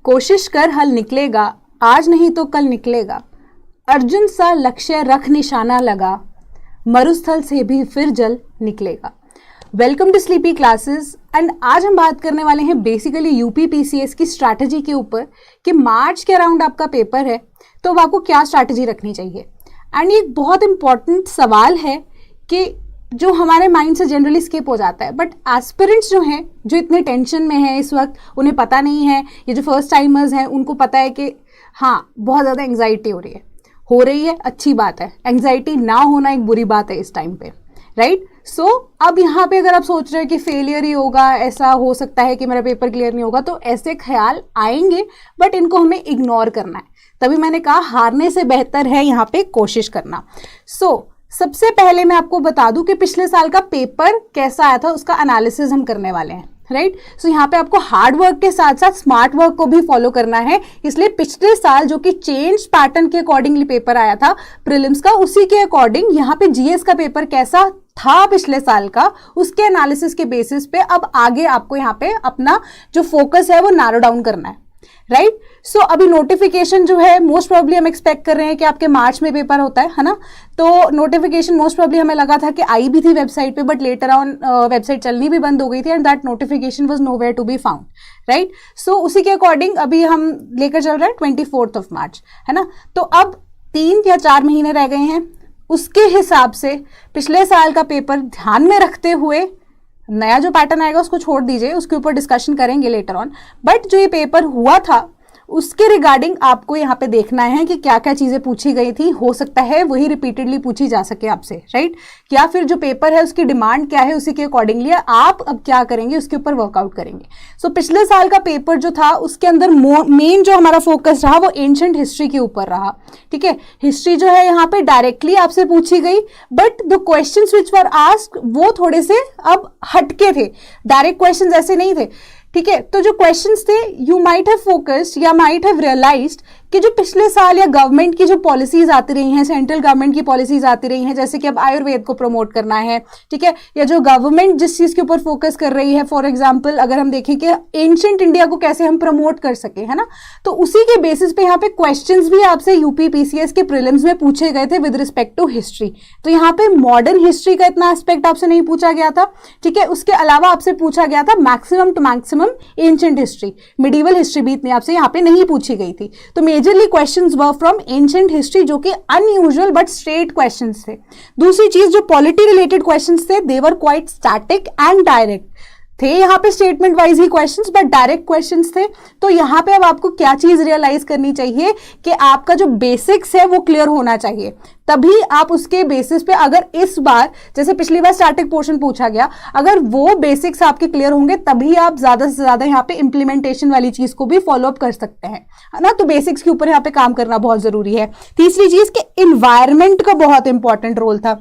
कोशिश कर हल निकलेगा, आज नहीं तो कल निकलेगा। अर्जुन सा लक्ष्य रख निशाना लगा, मरुस्थल से भी फिर जल निकलेगा। Welcome to sleepy classes and आज हम बात करने वाले हैं बेसिकली यूपी पीसीएस की स्ट्रैटेजी के ऊपर कि मार्च के अराउंड आपका पेपर है तो अब आपको क्या स्ट्रैटेजी रखनी चाहिए। एंड ये बहुत इंपॉर्टेंट सवाल है कि जो हमारे माइंड से जनरली स्किप हो जाता है, बट एस्पिरेंट्स जो हैं जो इतने टेंशन में है इस वक्त, उन्हें पता नहीं है, ये जो फर्स्ट टाइमर्स हैं उनको पता है कि हाँ बहुत ज़्यादा एंग्जाइटी हो रही है, अच्छी बात है। एंग्जाइटी ना होना एक बुरी बात है इस टाइम पे, राइट। सो अब यहाँ पे अगर आप सोच रहे हैं कि फेलियर ही होगा, ऐसा हो सकता है कि मेरा पेपर क्लियर नहीं होगा, तो ऐसे ख्याल आएंगे बट इनको हमें इग्नोर करना है। तभी मैंने कहा हारने से बेहतर है यहाँ पे कोशिश करना। सबसे पहले मैं आपको बता दूं कि पिछले साल का पेपर कैसा आया था, उसका एनालिसिस हम करने वाले हैं, राइट। सो यहाँ पे आपको हार्ड वर्क के साथ साथ स्मार्ट वर्क को भी फॉलो करना है। इसलिए पिछले साल जो कि चेंज पैटर्न के अकॉर्डिंगली पेपर आया था प्रीलिम्स का, उसी के अकॉर्डिंग यहाँ पे जीएस का पेपर कैसा था पिछले साल का, उसके एनालिसिस के बेसिस पे अब आगे आपको यहाँ पे अपना जो फोकस है वो नैरो डाउन करना है, राइट। सो अभी नोटिफिकेशन जो है मोस्ट प्रोबेबली हम एक्सपेक्ट कर रहे हैं कि आपके मार्च में पेपर होता है ना। तो नोटिफिकेशन मोस्ट प्रोबेबली हमें लगा था कि आई भी थी वेबसाइट पे, बट लेटर ऑन वेबसाइट चलनी भी बंद हो गई थी and that notification was nowhere to be found, right. So उसी के अकॉर्डिंग अभी हम लेकर चल रहे हैं 24 मार्च, है ना। तो अब 3 या 4 महीने रह गए हैं, उसके हिसाब से पिछले साल का पेपर ध्यान में रखते हुए नया जो पैटर्न आएगा उसको छोड़ दीजिए, उसके ऊपर डिस्कशन करेंगे लेटर ऑन। बट जो ये पेपर हुआ था उसके रिगार्डिंग आपको यहाँ पे देखना है कि क्या क्या चीजें पूछी गई थी, हो सकता है वही रिपीटेडली पूछी जा सके आपसे, राइट। या फिर जो पेपर है उसकी डिमांड क्या है, उसी के अकॉर्डिंगली आप अब क्या करेंगे उसके ऊपर वर्कआउट करेंगे। सो पिछले साल का पेपर जो था उसके अंदर मेन जो हमारा फोकस रहा वो एंशिएंट हिस्ट्री के ऊपर रहा, ठीक है। हिस्ट्री जो है यहाँ पे डायरेक्टली आपसे पूछी गई, but the questions which were asked वो थोड़े से अब हटके थे, डायरेक्ट क्वेश्चंस ऐसे नहीं थे, ठीक है। तो जो क्वेश्चंस थे यू माइट हैव फोकस्ड या माइट हैव रियलाइज्ड कि जो पिछले साल या गवर्नमेंट की जो पॉलिसीज आती रही हैं, सेंट्रल गवर्नमेंट की पॉलिसीज आती रही हैं, जैसे कि अब आयुर्वेद को प्रमोट करना है, ठीक है, या जो गवर्नमेंट जिस चीज के ऊपर फोकस कर रही है, फॉर एग्जांपल अगर हम देखें कि एंशिएंट इंडिया को कैसे हम प्रमोट कर सके, है ना। तो उसी के बेसिस पे यहाँ पे क्वेश्चंस भी आपसे यूपी पीसीएस के प्रीलिम्स में पूछे गए थे विद रिस्पेक्ट टू हिस्ट्री। तो यहाँ पे मॉडर्न हिस्ट्री का इतना एस्पेक्ट आपसे नहीं पूछा गया था, ठीक है। उसके अलावा आपसे पूछा गया था maximum to maximum ancient history, medieval history भी इतनी आपसे यहाँ पे नहीं पूछी गई थी। तो majorly questions were from ancient history, जो कि अनयूजुअल बट स्ट्रेट क्वेश्चंस थे। दूसरी चीज जो पॉलिटी रिलेटेड क्वेश्चंस थे they were quite static and direct थे, यहाँ पे स्टेटमेंट वाइज ही क्वेश्चंस बट डायरेक्ट क्वेश्चंस थे। तो यहाँ पे अब आपको क्या चीज रियलाइज करनी चाहिए कि आपका जो बेसिक्स है वो क्लियर होना चाहिए, तभी आप उसके बेसिस पे अगर इस बार जैसे पिछली बार स्टैटिक पोर्शन पूछा गया, अगर वो बेसिक्स आपके क्लियर होंगे तभी आप ज्यादा से ज्यादा यहाँ पे इंप्लीमेंटेशन वाली चीज को भी फॉलो अप कर सकते हैं, है ना। तो बेसिक्स के ऊपर यहाँ पे काम करना बहुत जरूरी है। तीसरी चीज कि इन्वायरमेंट का बहुत इंपॉर्टेंट रोल था,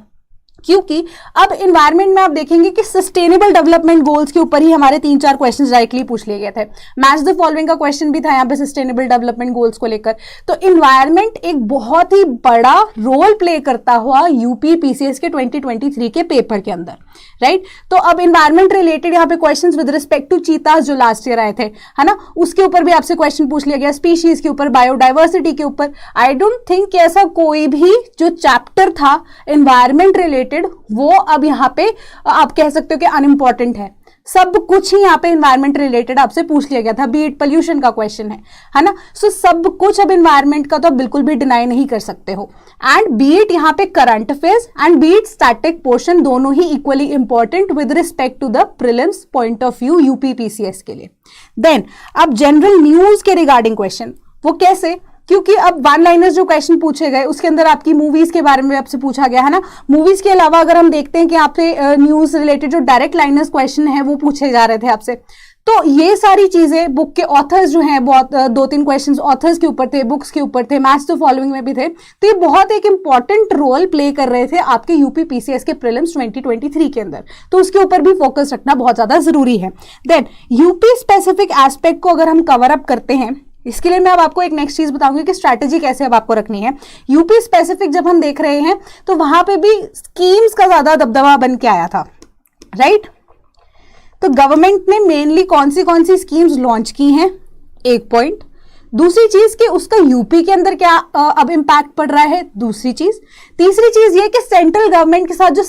क्योंकि अब इन्वायरमेंट में आप देखेंगे कि सस्टेनेबल डेवलपमेंट गोल्स के ऊपर ही हमारे 3-4 क्वेश्चंस डायरेक्टली पूछ लिए गए थे। मैच द फॉलोइंग का क्वेश्चन भी था यहाँ पे सस्टेनेबल डेवलपमेंट गोल्स को लेकर। तो इन्वायरमेंट एक बहुत ही बड़ा रोल प्ले करता हुआ यूपी पीसीएस के 2023 के पेपर के अंदर, राइट। तो अब इन्वायरमेंट रिलेटेड यहाँ पे question with respect to cheetahs जो लास्ट ईयर आए थे, है ना, उसके ऊपर भी आपसे क्वेश्चन पूछ लिया गया, स्पीशीज के ऊपर, बायोडाइवर्सिटी के ऊपर। आई डोंट थिंक कि ऐसा कोई भी जो चैप्टर था इन्वायरमेंट रिलेटेड वो अब यहाँ पे आप कह सकते हो कि अनइम्पॉर्टेंट है। सब कुछ ही यहाँ पे इन्वायरमेंट रिलेटेड आपसे पूछ लिया गया था, बीट पोल्यूशन का क्वेश्चन है ना। सो सब कुछ अब इन्वायरमेंट का तो आप बिल्कुल भी डिनाई नहीं कर सकते हो। एंड बीट यहाँ पे current affairs and beat static portion दोनों ही equally important with respect to the prelims point of view UP PCS के लिए। देन अब जनरल न्यूज के रिगार्डिंग क्वेश्चन, वो कैसे, क्योंकि अब वन लाइनर्स जो क्वेश्चन पूछे गए उसके अंदर आपकी मूवीज के बारे में आपसे पूछा गया, है ना। मूवीज के अलावा अगर हम देखते हैं कि आपसे न्यूज रिलेटेड जो डायरेक्ट लाइनर्स क्वेश्चन है वो पूछे जा रहे थे आपसे। तो ये सारी चीजें बुक के ऑथर्स जो हैं, बहुत 2-3 क्वेश्चंस ऑथर्स के ऊपर थे, बुक्स के ऊपर थे, मैच द फॉलोइंग में भी थे। तो ये बहुत एक इंपॉर्टेंट रोल प्ले कर रहे थे आपके यूपी पीसीएस के प्रीलिम्स 2023 के अंदर। तो उसके ऊपर भी फोकस रखना बहुत ज्यादा जरूरी है। देन यूपी स्पेसिफिक एस्पेक्ट को अगर हम कवर अप करते हैं, इसके लिए मैं अब आपको एक नेक्स्ट चीज बताऊंगी कि स्ट्रैटेजी कैसे अब आपको रखनी है। यूपी स्पेसिफिक जब हम देख रहे हैं तो वहां पे भी स्कीम्स का ज्यादा दबदबा बन के आया था, राइट। तो गवर्नमेंट ने मेनली कौन सी स्कीम्स लॉन्च की हैं, एक पॉइंट। दूसरी चीज कि उसका यूपी के अंदर क्या अब इम्पैक्ट पड़ रहा है, दूसरी चीज। तीसरी चीज ये कि सेंट्रल गवर्नमेंट के साथ जो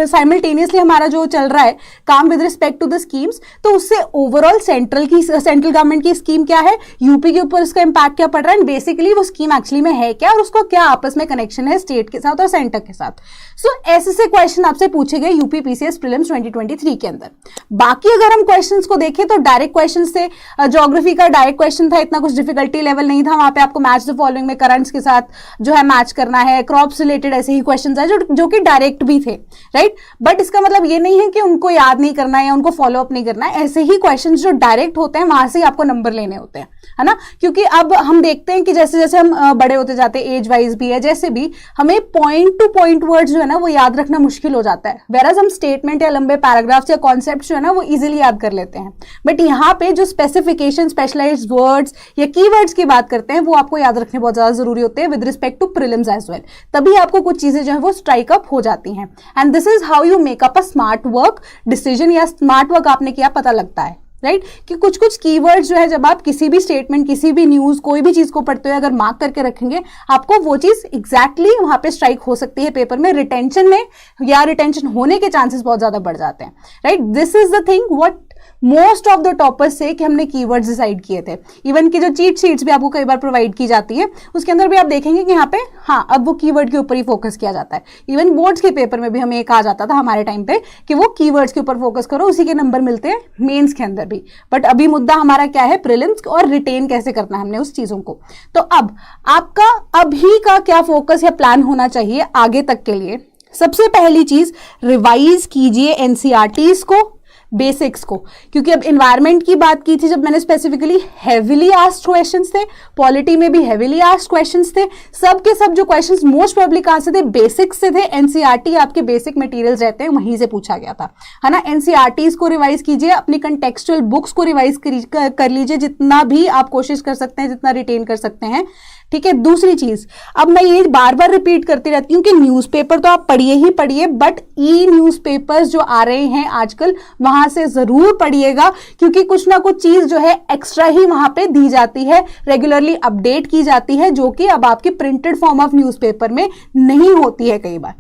साइमल्टेनियसली हमारा जो चल रहा है काम with respect to the schemes, तो उससे ओवरऑल सेंट्रल गवर्नमेंट की स्कीम क्या है, यूपी के ऊपर उसका इम्पैक्ट क्या पड़ रहा है, एंड बेसिकली वो स्कीम एक्चुअली में है क्या और उसको क्या आपस में कनेक्शन है स्टेट के साथ और सेंटर के साथ। सो ऐसे से क्वेश्चन आपसे पूछे गए यूपी पीसीएस प्रीलिम्स 2023 के अंदर। बाकी अगर हम क्वेश्चंस को देखें तो डायरेक्ट क्वेश्चंस थे, ज्योग्राफी का डायरेक्ट क्वेश्चन था, इतना कुछ डिफिकल्टी लेवल नहीं था, वहां पे आपको मैच द फॉलोइंग में करंट्स के साथ जो है मैच करना है, क्रॉप्स रिलेटेड ऐसे ही क्वेश्चंस है जो कि डायरेक्ट भी थे, राइट। बट इसका मतलब ये नहीं है कि उनको याद नहीं करना है या उनको फॉलो अप नहीं करना है, ऐसे ही क्वेश्चंस जो डायरेक्ट होते हैं वहां से ही आपको नंबर लेने होते हैं, है ना। क्योंकि अब हम देखते हैं कि जैसे जैसे हम बड़े होते जाते हैं, एज वाइज भी है, जैसे भी हमें पॉइंट टू पॉइंट वर्ड्स जो है ना वो याद रखना मुश्किल हो जाता है, वेराज हम स्टेटमेंट या लंबे पैराग्राफ्स या कॉन्सेप्ट जो है ना वो इजीली याद कर लेते हैं। बट यहाँ पे जो स्पेसिफिकेशन, स्पेशलाइज्ड वर्ड्स या कीवर्ड्स की बात करते हैं वो आपको याद रखने बहुत ज्यादा जरूरी होते हैं with respect to prelims as well, तभी आपको कुछ चीजें जो है वो स्ट्राइक अप हो जाती हैं। And this is how you make up a smart work decision, या स्मार्ट वर्क आपने किया पता लगता है, राइट। कि कुछ कुछ कीवर्ड्स जो है जब आप किसी भी स्टेटमेंट, किसी भी न्यूज, कोई भी चीज को पढ़ते हुए अगर मार्क करके रखेंगे, आपको वो चीज एग्जैक्टली वहां पे स्ट्राइक हो सकती है पेपर में, रिटेंशन में या रिटेंशन होने के चांसेस बहुत ज्यादा बढ़ जाते हैं, right. This is the thing what most of the toppers से कि हमने कीवर्ड्स डिसाइड किए थे। इवन की जो चीट शीट्स भी आपको कई बार प्रोवाइड की जाती है उसके अंदर भी आप देखेंगे कि यहाँ पे हाँ अब वो कीवर्ड के ऊपर ही फोकस किया जाता है। इवन बोर्ड्स के पेपर में भी हमें कहा जाता था हमारे टाइम पे कि वो कीवर्ड्स के ऊपर फोकस करो, उसी के नंबर मिलते हैं मेंस के अंदर भी। बट अभी मुद्दा हमारा क्या है, प्रीलिम्स और रिटेन कैसे करना है हमने उस चीजों को। तो अब आपका अभी का क्या फोकस या प्लान होना चाहिए आगे तक के लिए। सबसे पहली चीज, रिवाइज कीजिए एनसीईआरटीज को, बेसिक्स को, क्योंकि अब एनवायरनमेंट की बात की थी जब मैंने स्पेसिफिकली हेविली आस्क्ड क्वेश्चंस थे, पॉलिटी में भी हेविली आस्क्ड क्वेश्चंस थे, सब के सब जो क्वेश्चंस मोस्ट प्रोबेबली कहां से थे, बेसिक्स से थे। एनसीईआरटी आपके बेसिक मटेरियल्स रहते हैं वहीं से पूछा गया था, है ना। एनसीईआरटीज को रिवाइज कीजिए, अपनी कंटेक्सचुअल बुक्स को रिवाइज कर लीजिए जितना भी आप कोशिश कर सकते हैं, जितना रिटेन कर सकते हैं, ठीक है। दूसरी चीज, अब मैं ये बार बार रिपीट करती रहती हूँ कि न्यूज़पेपर तो आप पढ़िए ही पढ़िए, बट ई न्यूज़पेपर्स जो आ रहे हैं आजकल वहां से जरूर पढ़िएगा, क्योंकि कुछ ना कुछ चीज जो है एक्स्ट्रा ही वहां पे दी जाती है, रेगुलरली अपडेट की जाती है, जो कि अब आपकी प्रिंटेड फॉर्म ऑफ न्यूज़पेपर में नहीं होती है कई बार।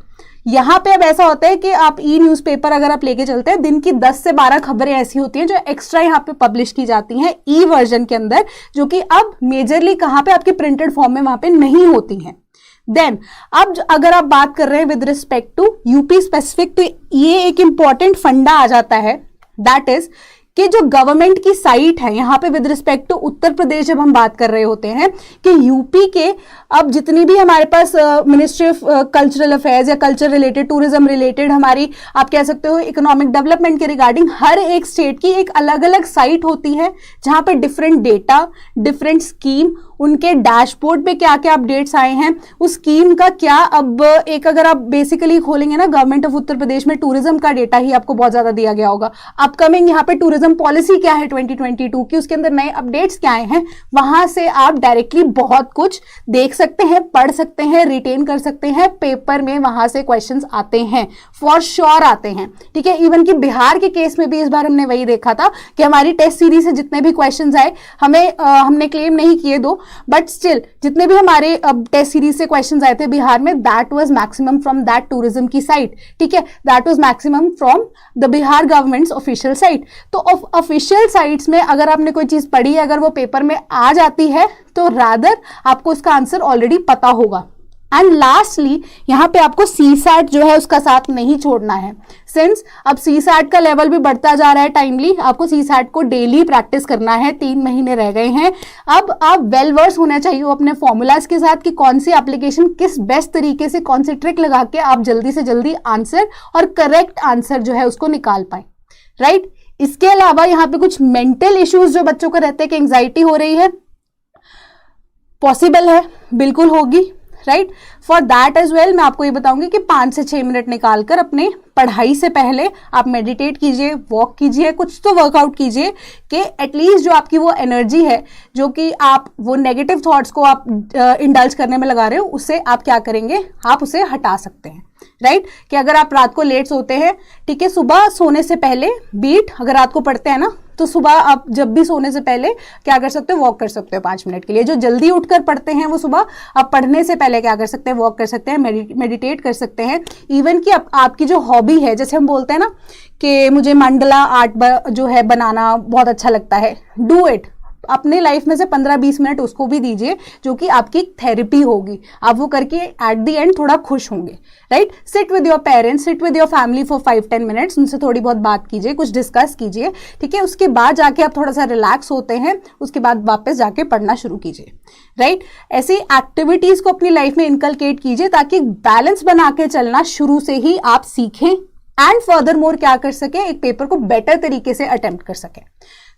यहाँ पे अब ऐसा होता है कि आप ई न्यूज़पेपर अगर आप लेके चलते हैं, दिन की 10 से 12 खबरें ऐसी होती हैं जो एक्स्ट्रा यहाँ पे पब्लिश की जाती हैं ई वर्जन के अंदर, जो कि अब मेजरली कहाँ पे आपके प्रिंटेड फॉर्म में वहां पे नहीं होती हैं। देन अब अगर आप बात कर रहे हैं with respect to UP specific, तो ये एक इंपॉर्टेंट फंडा आ जाता है, दैट इज कि जो गवर्नमेंट की साइट है यहाँ पे with respect to Uttar Pradesh, जब हम बात कर रहे होते हैं कि यूपी के अब जितनी भी हमारे पास मिनिस्ट्री ऑफ कल्चरल अफेयर्स या कल्चर रिलेटेड, टूरिज्म रिलेटेड, हमारी आप कह सकते हो इकोनॉमिक डेवलपमेंट के रिगार्डिंग हर एक स्टेट की एक अलग अलग साइट होती है जहां पे डिफरेंट डेटा, डिफरेंट स्कीम, उनके डैशबोर्ड पे क्या क्या अपडेट्स आए हैं, उस स्कीम का क्या, अब एक अगर आप बेसिकली खोलेंगे ना गवर्नमेंट ऑफ उत्तर प्रदेश में टूरिज्म का डेटा ही आपको बहुत ज्यादा दिया गया होगा। अपकमिंग यहाँ पे टूरिज्म पॉलिसी क्या है 2022 की, उसके अंदर नए अपडेट्स क्या आए हैं, वहां से आप डायरेक्टली बहुत कुछ देख सकते हैं, पढ़ सकते हैं, रिटेन कर सकते हैं। पेपर में वहां से क्वेश्चंस आते हैं, फॉर श्योर आते हैं, ठीक है। इवन कि बिहार के केस में भी इस बार हमने वही देखा था कि हमारी टेस्ट सीरीज से जितने भी क्वेश्चंस आए, हमने क्लेम नहीं किए दो, बट स्टिल जितने भी हमारे अब टेस्ट सीरीज से क्वेश्चंस आए थे बिहार में, that was maximum from that tourism की साइट, ठीक है। That was maximum from the Bihar governments official site. तो ऑफिशियल साइट्स में अगर आपने कोई चीज पढ़ी है, अगर वो पेपर में आ जाती है, तो रादर आपको उसका आंसर ऑलरेडी पता होगा। एंड लास्टली यहाँ पे आपको सीसैट जो है उसका साथ नहीं छोड़ना है, सिंस अब सीसैट का लेवल भी बढ़ता जा रहा है टाइमली, आपको सीसैट को डेली प्रैक्टिस करना है, 3 महीने रह गए हैं। अब आप वेल वर्स होना चाहिए अपने फॉर्मूलाज के साथ कि कौन सी एप्लीकेशन किस बेस्ट तरीके से, कौन सी ट्रिक लगा के आप जल्दी से जल्दी आंसर और करेक्ट आंसर जो है उसको निकाल पाए, राइट। इसके अलावा यहाँ पे कुछ मेंटल इश्यूज जो बच्चों को रहते हैं कि एंजाइटी हो रही है, पॉसिबल है, बिल्कुल होगी, right. For that as well मैं आपको ये बताऊंगी कि 5 से 6 मिनट निकालकर अपने पढ़ाई से पहले आप मेडिटेट कीजिए, वॉक कीजिए, कुछ तो वर्कआउट कीजिए कि एटलीस्ट जो आपकी वो एनर्जी है, जो कि आप वो नेगेटिव थॉट्स को आप इंडल्ज करने में लगा रहे हो, उससे आप क्या करेंगे, आप उसे हटा सकते हैं, राइट। कि अगर आप रात को लेट सोते हैं, ठीक है, सुबह सोने से पहले बीट अगर रात को पढ़ते हैं ना तो सुबह आप जब भी सोने से पहले क्या कर सकते हो, वॉक कर सकते हो 5 मिनट के लिए। जो जल्दी उठकर पढ़ते हैं वो सुबह आप पढ़ने से पहले क्या कर सकते हैं, वॉक कर सकते हैं, मेडिटेट कर सकते हैं। इवन कि आपकी जो हॉबी है, जैसे हम बोलते हैं ना कि मुझे मंडला आर्ट जो है बनाना बहुत अच्छा लगता है, डू इट। अपने लाइफ में से 15-20 मिनट उसको भी दीजिए, जो कि आपकी थेरेपी होगी। आप वो करके एट द एंड थोड़ा खुश होंगे, right. Sit with your parents, sit with your family for 5-10 minutes, उनसे थोड़ी बहुत बात कीजिए, कुछ डिस्कस कीजिए, ठीक है। उसके बाद जाके आप थोड़ा सा रिलैक्स होते हैं, उसके बाद वापस जाके पढ़ना शुरू कीजिए, राइट। ऐसी एक्टिविटीज को अपनी लाइफ में इनकलकेट कीजिए ताकि बैलेंस बना के चलना शुरू से ही आप सीखें एंड फर्दर मोर क्या कर सके, एक पेपर को बेटर तरीके से अटेम्प्ट कर सके।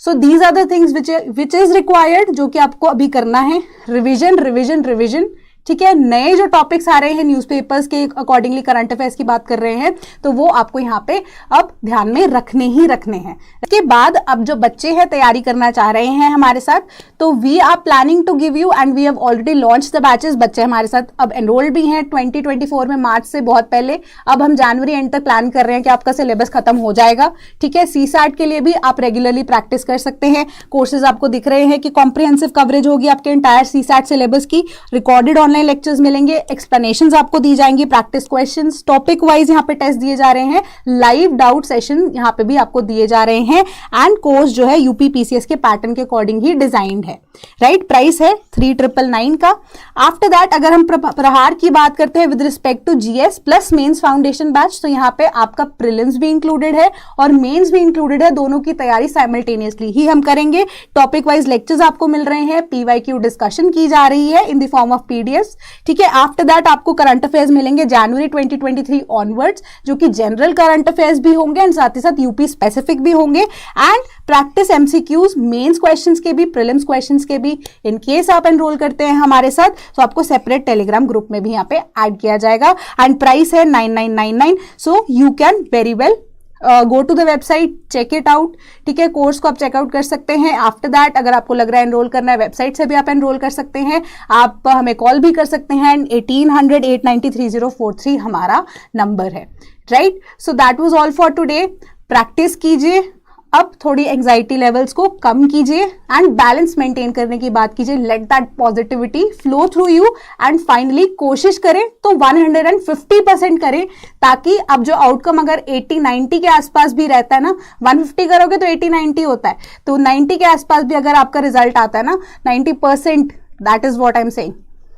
So these are the things which is required, जो कि आपको अभी करना है। रिविजन रिविजन रिविजन, ठीक है। नए जो टॉपिक्स आ रहे हैं न्यूज़पेपर्स के अकॉर्डिंगली, करंट अफेयर्स की बात कर रहे हैं, तो वो आपको यहाँ पे अब ध्यान में रखने ही रखने हैं। इसके बाद अब जो बच्चे हैं तैयारी करना चाह रहे हैं हमारे साथ, तो we are planning to give you and we have already launch the batches. बच्चे हमारे साथ अब एनरोल्ड भी हैं 2024 में, मार्च से बहुत पहले। अब हम जनवरी एंड तक प्लान कर रहे हैं कि आपका सिलेबस खत्म हो जाएगा, ठीक है। CSAT के लिए भी आप रेगुलरली प्रैक्टिस कर सकते हैं। कोर्सेज आपको दिख रहे हैं कि कॉम्प्रिहेंसिव कवरेज होगी आपके एंटायर CSAT सिलेबस की। रिकॉर्डेड ऑनलाइन लेक्चर्स मिलेंगे, एक्सप्लेनेशंस आपको दी जाएंगी, प्रैक्टिस क्वेश्चंस, टॉपिक वाइज यहाँ पे टेस्ट दिए जा रहे हैं, लाइव डाउट सेशन यहाँ पे भी आपको दिए जा रहे हैं। एंड कोर्स जो है यूपी PCS के पैटर्न के अकॉर्डिंग ही डिजाइंड है, राइट। प्राइस है 3999 का। आफ्टर दैट अगर हम प्रहार की बात करते हैं with respect to GS plus mains foundation batch, तो यहाँ पे आपका प्रीलिम्स भी इंक्लूडेड है और मेंस भी इंक्लूडेड है। दोनों की तैयारी साइमल्टेनियसली ही हम करेंगे। टॉपिक वाइज लेक्चर्स आपको मिल रहे हैं, PYQ डिस्कशन की जा रही है in the form of PDFs, ठीक है। आफ्टर दैट आपको करंट अफेयर्स मिलेंगे जनवरी 2023 ऑनवर्ड्स, जो कि जनरल करंट अफेयर्स भी होंगे एंड साथ ही साथ यूपी स्पेसिफिक भी होंगे। And practice MCQs, mains questions के भी, प्रीलिम्स क्वेश्चंस के भी। इन केस आप एनरोल करते हैं हमारे साथ, तो आपको सेपरेट टेलीग्राम ग्रुप में भी यहाँ पे ऐड किया जाएगा। एंड प्राइस है 9999, so you can very well go to the website, check it out, ठीक है। कोर्स को आप चेकआउट कर सकते हैं। आफ्टर दैट अगर आपको लग रहा है एनरोल करना है, वेबसाइट से भी आप एनरोल कर सकते हैं। आप हमें कॉल भी कर सकते हैं एंड 1800-893-043 हमारा नंबर है, right. So that was all for today. Practice कीजिए, अब थोड़ी एंजाइटी लेवल्स को कम कीजिए एंड बैलेंस मेंटेन करने की बात कीजिए। Let that positivity flow through you and finally कोशिश करें तो 150% करें, ताकि अब जो आउटकम अगर 80-90 के आसपास भी रहता है ना, 150 करोगे तो 80-90 होता है, तो 90 के आसपास भी अगर आपका रिजल्ट आता है ना, 90%, that is what I am saying,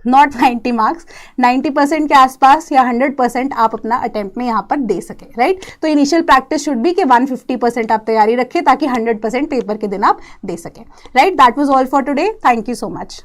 not 90 marks, 90% के आसपास या 100% आप अपना अटेम्प्ट में यहाँ पर दे सके, राइट। तो इनिशियल प्रैक्टिस शुड बी कि 150% आप तैयारी रखें ताकि 100% पेपर के दिन आप दे सके, right. That was all for today. Thank you so much.